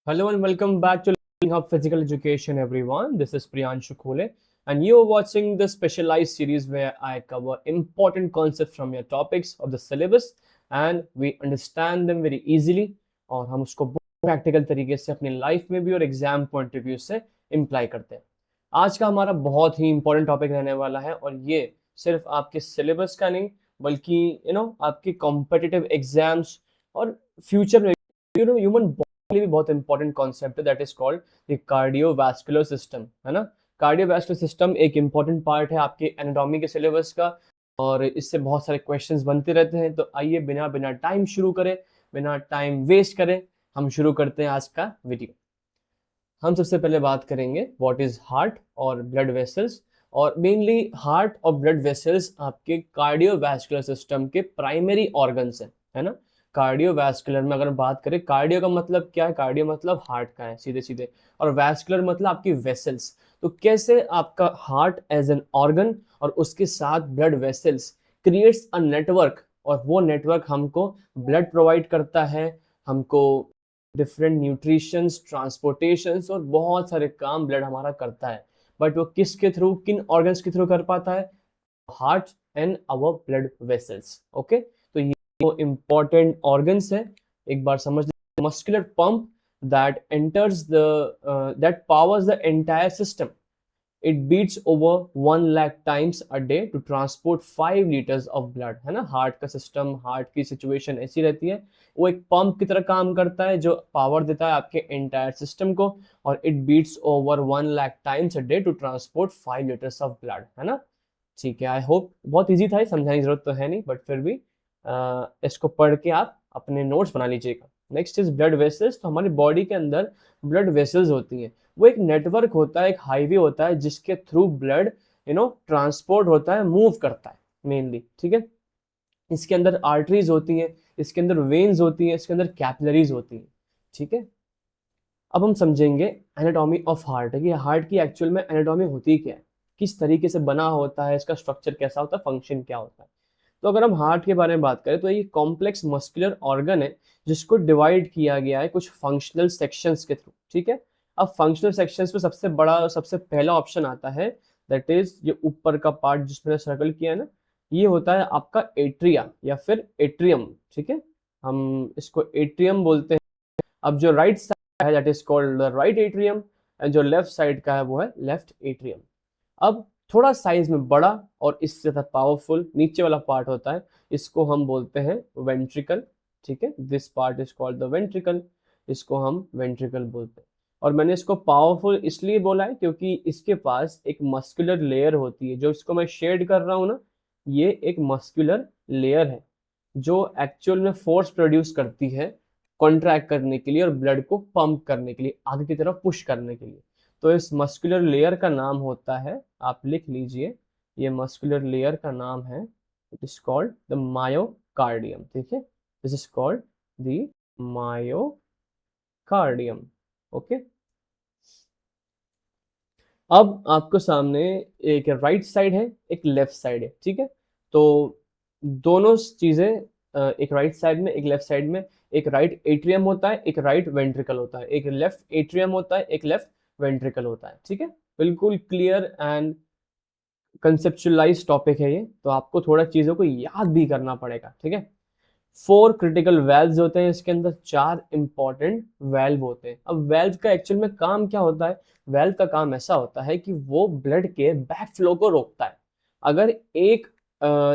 Hello and welcome back to Learning Hub Physical Education, everyone. This is Priyanshu Khole, and you're watching the specialized series where I cover important concepts from your topics of the syllabus and we understand them very easily और हम उसको practical तरीके से अपनी life में भी और exam point of view से इम्प्लाई करते हैं। आज का हमारा बहुत ही इंपॉर्टेंट टॉपिक रहने वाला है और ये सिर्फ आपके सिलेबस का नहीं बल्कि आपके कॉम्पिटिटिव एग्जाम्स और फ्यूचर में ह्यूमन लिए भी बहुत इंपॉर्टेंट कॉन्सेप्ट है that is called the cardiovascular system, है ना। कार्डियोवैस्कुलर सिस्टम एक इंपॉर्टेंट पार्ट है आपके एनाटॉमी के सिलेबस का और इससे बहुत सारे क्वेश्चंस बनते रहते हैं। तो आइए बिना बिना टाइम शुरू करें, बिना टाइम वेस्ट करें, हम शुरू करते हैं आज का वीडियो। हम सबसे पहले बात करेंगे व्हाट इज हार्ट और ब्लड वेसल्स। और मेनली हार्ट और ब्लड वेसल्स आपके कार्डियोवैस्कुलर सिस्टम के प्राइमरी ऑर्गन्स हैं, है ना। कार्डियोवैस्कुलर में अगर बात करें, कार्डियो का मतलब क्या है? कार्डियो मतलब हार्ट का है सीधे सीधे, और वैस्कुलर मतलब आपकी वेसल्स। तो कैसे आपका हार्ट एज एन ऑर्गन और उसके साथ blood vessels creates a network, और वो नेटवर्क हमको ब्लड प्रोवाइड करता है, हमको डिफरेंट न्यूट्रिशंस, ट्रांसपोर्टेशंस और बहुत सारे काम ब्लड हमारा करता है। बट वो किसके थ्रू, किन ऑर्गन्स के थ्रू कर पाता है? Heart and our blood vessels. Okay, तो ये वो इंपॉर्टेंट ऑर्गन्स है। एक बार समझ लीजिए, muscular pump that enters the that powers the entire system. It beats over 1 lakh times a day to transport 5 litres of blood, है ना। हार्ट का सिस्टम, हार्ट की सिचुएशन ऐसी रहती है, वो एक पंप की तरह काम करता है जो पावर देता है आपके एंटायर सिस्टम को, और it beats over 1 lakh times a day to transport 5 litres of blood, है ना। ठीक है, आई होप बहुत ईजी था, समझाने की जरूरत तो है नहीं, बट फिर भी इसको पढ़ के आप अपने नोट्स बना लीजिएगा। Next is blood vessels. तो हमारी बॉडी के अंदर ब्लड वेसल्स होती हैं, वो एक नेटवर्क होता है, एक हाईवे होता है जिसके थ्रू ब्लड ट्रांसपोर्ट होता है, मूव करता है मेनली, ठीक है। इसके अंदर आर्टरीज होती हैं, इसके अंदर वेन्स होती हैं, इसके अंदर कैपिलरीज होती हैं, ठीक है। अब हम समझेंगे एनाटॉमी ऑफ हार्ट, कि हार्ट की एक्चुअल में एनाटॉमी होती क्या है, किस तरीके से बना होता है, इसका स्ट्रक्चर कैसा होता है, फंक्शन क्या होता है। तो अगर हम हार्ट के बारे में बात करें तो ये कॉम्प्लेक्स मस्कुलर ऑर्गन है जिसको डिवाइड किया गया है कुछ फंक्शनल सेक्शंस के थ्रू, ठीक है। अब फंक्शनल सेक्शंस में सबसे बड़ा, सबसे पहला ऑप्शन आता है, दैट इज ये ऊपर का पार्ट जिसमें सर्कल किया है ना, ये होता है आपका एट्रिया या फिर एट्रियम, ठीक है। हम इसको एट्रियम बोलते हैं। अब जो राइट साइड है that is called the right atrium, and जो लेफ्ट साइड का है वो है लेफ्ट एट्रियम। अब थोड़ा साइज में बड़ा और इससे ज्यादा पावरफुल नीचे वाला पार्ट होता है, इसको हम बोलते हैं वेंट्रिकल, ठीक है। This part is called the ventricle, इसको हम वेंट्रिकल बोलते हैं। और मैंने इसको पावरफुल इसलिए बोला है क्योंकि इसके पास एक मस्कुलर लेयर होती है, जो इसको मैं शेड कर रहा हूँ ना, ये एक मस्कुलर लेयर है जो एक्चुअल में फोर्स प्रोड्यूस करती है कॉन्ट्रैक्ट करने के लिए और ब्लड को पंप करने के लिए, आगे की तरफ पुश करने के लिए। तो इस मस्कुलर लेयर का नाम होता है, आप लिख लीजिए, ये मस्कुलर लेयर का नाम है, it is called the myocardium, ठीक है। This is called the myocardium. Okay, अब आपको सामने एक राइट साइड है, एक लेफ्ट साइड है, ठीक है। तो दोनों चीजें, एक राइट साइड में एक लेफ्ट साइड में, एक राइट एट्रियम होता है, एक राइट वेंट्रिकल होता है, एक लेफ्ट एट्रियम होता है, एक लेफ्ट वेंट्रिकल होता है, ठीक है। बिल्कुल क्लियर एंड कंसेप्चुअलाइज टॉपिक है ये, तो आपको थोड़ा चीजों को याद भी करना पड़ेगा, ठीक है। 4 क्रिटिकल वेल्व्स होते हैं इसके अंदर, 4 इंपॉर्टेंट वेल्व होते हैं। अब वेल्व का एक्चुअल में काम क्या होता है? वेल्व का काम ऐसा होता है कि वो ब्लड के बैक फ्लो को रोकता है। अगर एक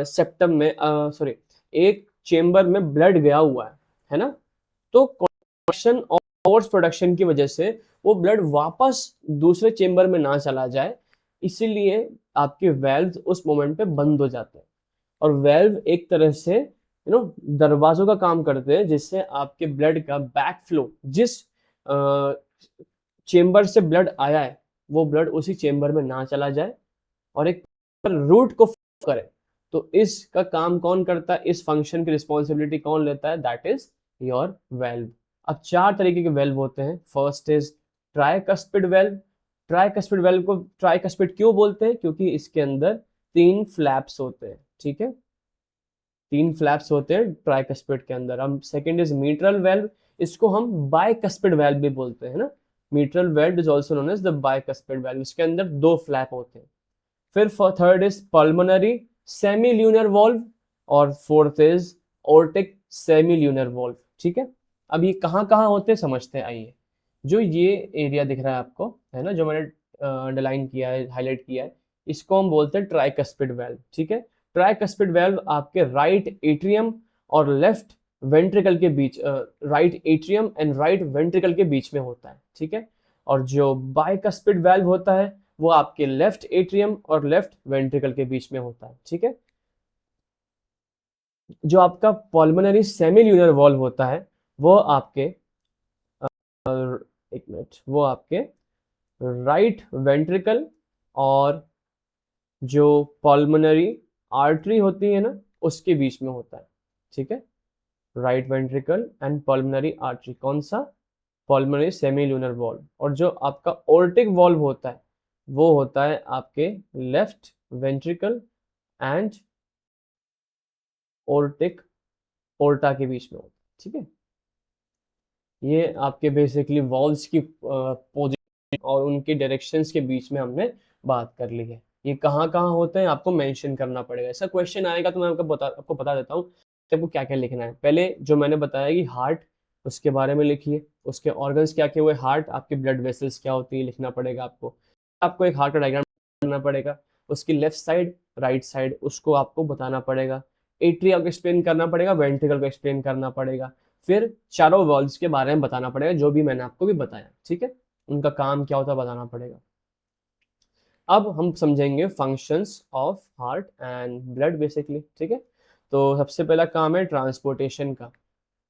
सेप्टम में, सॉरी, एक चेम्बर में ब्लड गया हुआ है ना, तो कंट्रैक्शन और फोर्स प्रोडक्शन की वजह से वो ब्लड वापस दूसरे चेम्बर में ना चला जाए, इसीलिए आपके वेल्व्स उस मोमेंट पे बंद हो जाते हैं। और वेल्व एक तरह से दरवाजों का काम करते हैं, जिससे आपके ब्लड का बैक फ्लो, जिस चेम्बर से ब्लड आया है वो ब्लड उसी चेम्बर में ना चला जाए और एक रूट को करे। तो इसका काम कौन करता है, इस फंक्शन की रिस्पॉन्सिबिलिटी कौन लेता है? That is your valve. अब 4 तरीके के वेल्व होते हैं। First is tricuspid valve. Tricuspid valve को ट्राइकस्पिड क्यों बोलते हैं? क्योंकि इसके अंदर 3 फ्लैप्स होते हैं, ठीक है। 3 फ्लैप्स होते हैं ट्राइकस्पिड के अंदर। हम सेकंड इज मीट्रल वेल्व, इसको हम बाइकस्पिड वेल्व भी बोलते हैं ना। Mitral valve is also known as the bicuspid valve, इसके अंदर 2 फ्लैप होते हैं। फिर third is pulmonary semi lunar valve, और fourth is aortic semi lunar valve. ठीक है, अब ये कहाँ कहाँ होते हैं समझते हैं। आइए, जो ये एरिया दिख रहा है आपको, है ना, जो मैंने अंडरलाइन किया है, हाईलाइट किया है, इसको हम बोलते हैं ट्राइकस्पिड वेल्व। ठीक है, ट्राइकस्पिड वेल्व आपके राइट एट्रियम और लेफ्ट वेंट्रिकल के बीच, right atrium and right ventricle के बीच में होता है। ठीक है, और जो बाइकस्पिड वेल्व होता है वो आपके लेफ्ट एट्रियम और लेफ्ट वेंट्रिकल के बीच में होता है। ठीक है, जो आपका पल्मोनरी सेमी ल्यूनर वॉल्व होता है वो आपके, एक मिनट, वो आपके राइट वेंट्रिकल और जो पल्मोनरी आर्टरी होती है ना उसके बीच में होता है। ठीक है, right ventricle and pulmonary artery, कौन सा, पल्मोनरी सेमी ल्यूनर वॉल्व। और जो आपका ओर्टिक वॉल्व होता है वो होता है आपके लेफ्ट वेंट्रिकल एंड ओर्टिक ओर्टा के बीच में होता है। ठीक है, ये आपके बेसिकली वॉल्व्स की पोजीशन और उनके डायरेक्शंस के बीच में हमने बात कर ली है। ये कहाँ कहाँ होते हैं आपको मेंशन करना पड़ेगा। ऐसा क्वेश्चन आएगा तो मैं आपको बता देता हूँ कि आपको क्या क्या लिखना है। पहले जो मैंने बताया कि हार्ट, उसके बारे में लिखिए, उसके ऑर्गन्स क्या क्या हुए, हार्ट, आपके ब्लड वेसल्स क्या होती है लिखना पड़ेगा आपको। आपको एक हार्ट का डायग्राम बनाना पड़ेगा, उसकी लेफ्ट साइड राइट साइड उसको आपको बताना पड़ेगा। एट्रिया को एक्सप्लेन करना पड़ेगा, वेंट्रिकल को एक्सप्लेन करना पड़ेगा, फिर चारों वॉल्व्स के बारे में बताना पड़ेगा जो भी मैंने आपको भी बताया। ठीक है, उनका काम क्या होता है बताना पड़ेगा। अब हम समझेंगे functions of heart and blood basically. ठीक है, तो सबसे पहला काम है ट्रांसपोर्टेशन का,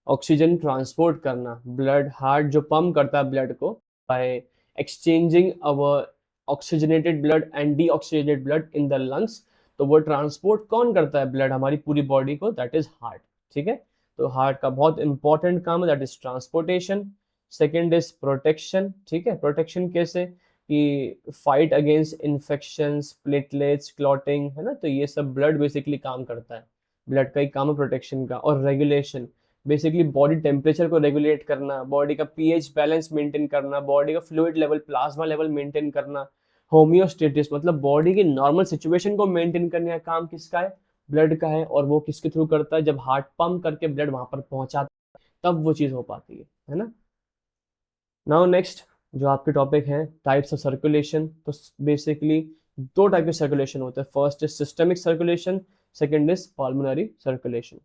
ऑक्सीजन ट्रांसपोर्ट करना। ब्लड, हार्ट जो पंप करता है ब्लड को by exchanging our oxygenated blood and deoxygenated blood in the lungs, तो वो ट्रांसपोर्ट कौन करता है ब्लड हमारी पूरी बॉडी को, दैट इज हार्ट। ठीक है, तो हार्ट का बहुत इंपॉर्टेंट काम है that is transportation. Second is protection. ठीक है, प्रोटेक्शन कैसे, कि fight against infections, platelets, clotting, है ना, तो ये सब ब्लड बेसिकली काम करता है, ब्लड का ही काम है प्रोटेक्शन का। और रेगुलेशन, बेसिकली बॉडी टेम्परेचर को रेगुलेट करना, बॉडी का पीएच बैलेंस मेंटेन करना, बॉडी का fluid level, plasma level maintain करना। होम्योस्टेटिस, मतलब बॉडी की नॉर्मल सिचुएशन को मेंटेन करने का काम किसका है, ब्लड का है। और वो किसके थ्रू करता है, जब हार्ट पंप करके ब्लड वहां पर पहुंचाता है तब वो चीज हो पाती है ना। नाउ नेक्स्ट जो आपके टॉपिक है टाइप्स ऑफ सर्कुलेशन, तो बेसिकली 2 टाइप के सर्कुलेशन होते हैं। First is systemic circulation, second is pulmonary circulation.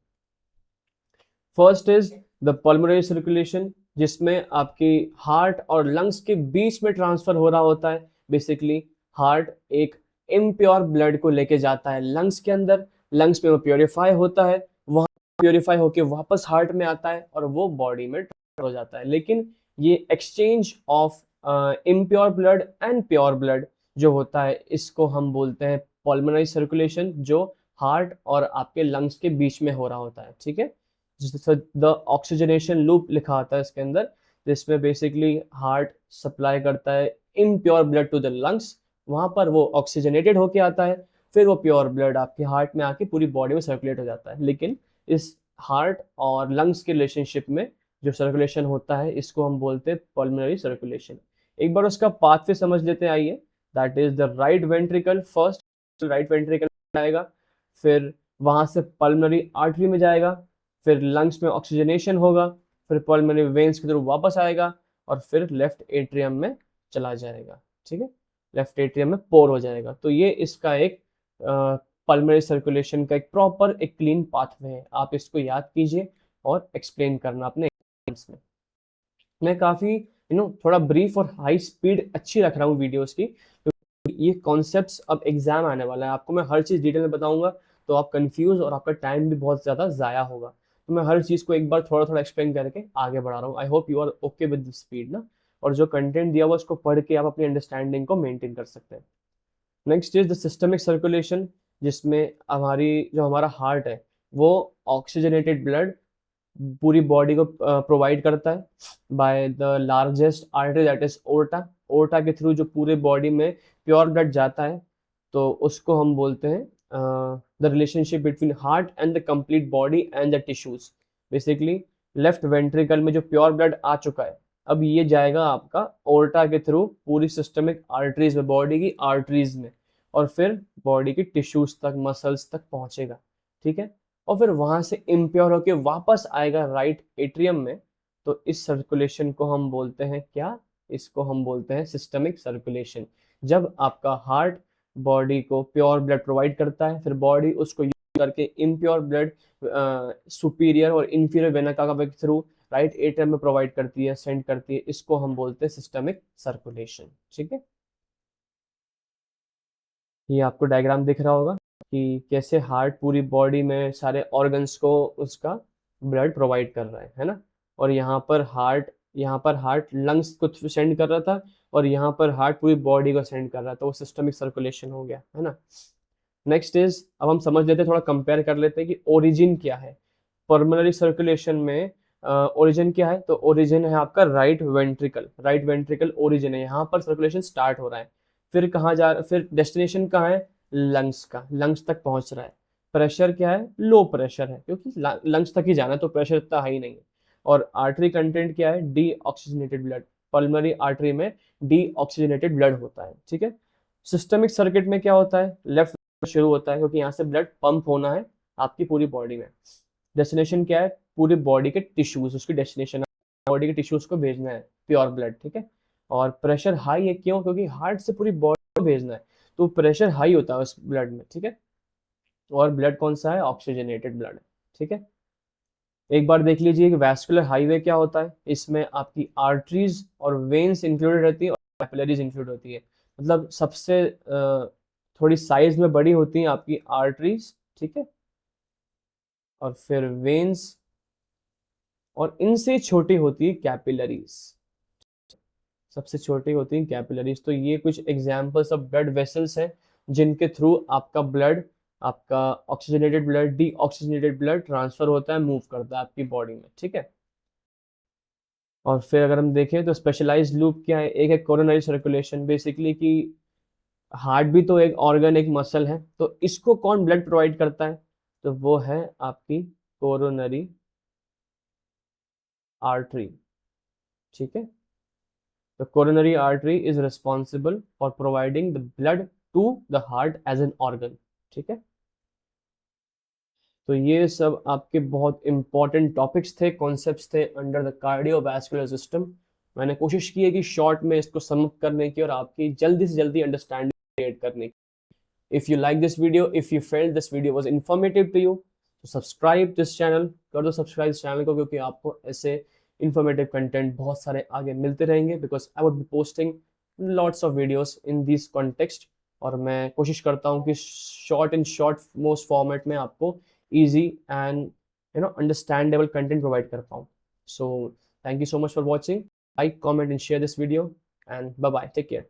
First is the pulmonary circulation, जिसमें आपकी हार्ट और लंग्स के बीच में ट्रांसफर हो रहा होता है। बेसिकली हार्ट एक इम्प्योर ब्लड को लेके जाता है लंग्स के अंदर, लंग्स में वो प्योरीफाई होता है, वहां प्योरीफाई होके वापस हार्ट में आता है और वो बॉडी में ट्रांसफर हो जाता है। लेकिन ये exchange of impure blood and pure blood जो होता है इसको हम बोलते हैं पल्मोनरी सर्कुलेशन, जो हार्ट और आपके लंग्स के बीच में हो रहा होता है। ठीक है, जिससे द ऑक्सीजनेशन लूप लिखा आता है इसके अंदर, जिसमें बेसिकली हार्ट सप्लाई करता है impure blood to the lungs, वहां पर वो ऑक्सीजनेटेड होके आता है, फिर वो प्योर ब्लड आपके हार्ट में आके पूरी बॉडी में सर्कुलेट हो जाता है। लेकिन इस हार्ट और लंग्स के रिलेशनशिप में जो सर्कुलेशन होता है इसको हम बोलते हैं पल्मोनरी सर्कुलेशन। एक बार उसका पाथवे समझ लेते हैं, आइए। That is the right ventricle, first right ventricle आएगा, फिर वहां से पल्मोनरी आर्टरी में जाएगा, फिर लंग्स में ऑक्सीजनेशन होगा, फिर पल्मोनरी वेन्स के थ्रू वापस आएगा और फिर लेफ्ट एट्रियम में चला जाएगा। ठीक है, लेफ्ट एट्रियम में पोर हो जाएगा। तो ये इसका एक पल्मोनरी सर्कुलेशन का एक प्रॉपर एक क्लीन पाथवे है। आप इसको याद कीजिए और एक्सप्लेन करना अपने एग्जाम्स में। मैं काफ़ी थोड़ा ब्रीफ और हाई स्पीड अच्छी रख रहा हूँ वीडियोस की, तो ये कॉन्सेप्ट्स अब एग्जाम आने वाला है, आपको मैं हर चीज़ डिटेल में बताऊंगा, तो आप कंफ्यूज और आपका टाइम भी बहुत ज़्यादा ज़ाया होगा। तो मैं हर चीज़ को एक बार थोड़ा थोड़ा एक्सप्लेन करके आगे बढ़ा रहा हूँ। I hope you are okay with speed ना, और जो कंटेंट दिया हुआ उसको पढ़ के आप अपनी अंडरस्टैंडिंग को मेंटेन कर सकते हैं। Next is the systemic circulation, जिसमें हमारा हार्ट है वो ऑक्सीजनेटेड ब्लड पूरी बॉडी को प्रोवाइड करता है by the largest artery that is aorta. Aorta के थ्रू जो पूरे बॉडी में प्योर ब्लड जाता है तो उसको हम बोलते हैं the relationship between heart and the complete body and the tissues. Basically left ventricle में जो प्योर ब्लड आ चुका है, अब ये जाएगा आपका ओर्टा के थ्रू पूरी सिस्टमिक आर्टरीज में, बॉडी की आर्टरीज में, और फिर बॉडी की टिश्यूज तक, मसल्स तक पहुंचेगा, ठीक है। और फिर वहां से इम्प्योर होके वापस आएगा राइट एट्रियम में। तो इस सर्कुलेशन को हम बोलते हैं क्या? इसको हम बोलते हैं सिस्टमिक सर्कुलेशन। जब आपका हार्ट बॉडी को प्योर ब्लड प्रोवाइड करता है, फिर बॉडी उसको यूज करके इम्प्योर ब्लड सुपीरियर और इंफीरियर वेना कावा के थ्रू राइट एट्रियम में प्रोवाइड करती है, सेंड करती है। इसको हम बोलते हैं सिस्टमिक सर्कुलेशन, ठीक है। ये आपको डायग्राम दिख रहा होगा कि कैसे हार्ट पूरी बॉडी में सारे ऑर्गन्स को उसका ब्लड प्रोवाइड कर रहा है ना। और यहाँ पर हार्ट लंग्स को सेंड कर रहा था, और यहाँ पर हार्ट पूरी बॉडी को सेंड कर रहा था। वो सिस्टमिक सर्कुलेशन हो गया, है ना। नेक्स्ट इज, अब हम समझ लेते हैं, थोड़ा कंपेयर कर लेते हैं कि ओरिजिन क्या है पल्मोनरी सर्कुलेशन में। ओरिजिन क्या है? तो ओरिजिन है आपका right ventricle. Right ventricle origin है, यहाँ पर सर्कुलेशन स्टार्ट हो रहा है। फिर कहाँ जा, फिर डेस्टिनेशन कहाँ है? लंग्स का, लंग्स तक पहुंच रहा है। प्रेशर क्या है? लो प्रेशर है, क्योंकि लंग्स तक ही जाना है, तो प्रेशर इतना हाई नहीं है। और आर्टरी कंटेंट क्या है? D oxygenated blood. Pulmonary artery में डी ऑक्सीजनेटेड ब्लड होता है, ठीक है। सिस्टमिक सर्किट में क्या होता है? लेफ्ट शुरू होता है, क्योंकि यहाँ से ब्लड पंप होना है आपकी पूरी बॉडी में। डेस्टिनेशन क्या है? पूरी बॉडी के टिश्यूज, उसकी डेस्टिनेशन बॉडी के टिश्यूज को भेजना है प्योर ब्लड, ठीक है। और प्रेशर हाई है, क्यों? क्योंकि हार्ट से पूरी बॉडी को भेजना है, तो प्रेशर हाई होता है उस ब्लड में, ठीक है। और ब्लड कौन सा है? ऑक्सीजनेटेड ब्लड, ठीक है। एक बार देख लीजिए कि वैस्कुलर हाईवे क्या होता है। इसमें आपकी आर्टरीज और वेन्स इंक्लूडेड रहती है, और कैपिलरीज इंक्लूड होती है। मतलब सबसे थोड़ी साइज में बड़ी होती है आपकी आर्टरीज, ठीक है, और फिर वेन्स, और इनसे छोटी होती है कैपिलरीज। सबसे छोटी होती है कैपिलरीज। तो ये कुछ एग्जांपल्स ऑफ ब्लड वेसल्स हैं जिनके थ्रू आपका ब्लड, आपका oxygenated blood, D oxygenated blood transfer होता है, मूव करता है आपकी बॉडी में, ठीक है। और फिर अगर हम देखें तो स्पेशलाइज्ड लूप क्या है? एक है कोरोनरी सर्कुलेशन, बेसिकली कि हार्ट भी तो एक ऑर्गन, एक मसल है, तो इसको कौन ब्लड प्रोवाइड करता है? तो वो है आपकी कोरोनरी आर्टरी, ठीक है। The coronary artery is responsible for providing the blood to the heart as an organ, ठीक है। तो ये सब आपके बहुत इंपॉर्टेंट टॉपिक्स थे, कॉन्सेप्ट्स थे अंडर द कार्डियोवैस्कुलर सिस्टम। मैंने कोशिश की है कि शॉर्ट में इसको सम अप करने की और आपकी जल्दी से जल्दी अंडरस्टैंडिंग क्रिएट करने की। If you like this video, if you felt this video was informative to you, तो सब्सक्राइब दिस चैनल, कर दो सब्सक्राइब इस चैनल को, क्योंकि आपको ऐसे इंफॉर्मेटिव कंटेंट बहुत सारे आगे मिलते रहेंगे, because I would be posting lots of videos in this context. और मैं कोशिश करता हूँ कि शॉर्ट मोस्ट फॉर्मेट में आपको easy and understandable content provide कर पाऊँ। So thank you so much for watching. Like, comment and share this video, and bye bye, take care.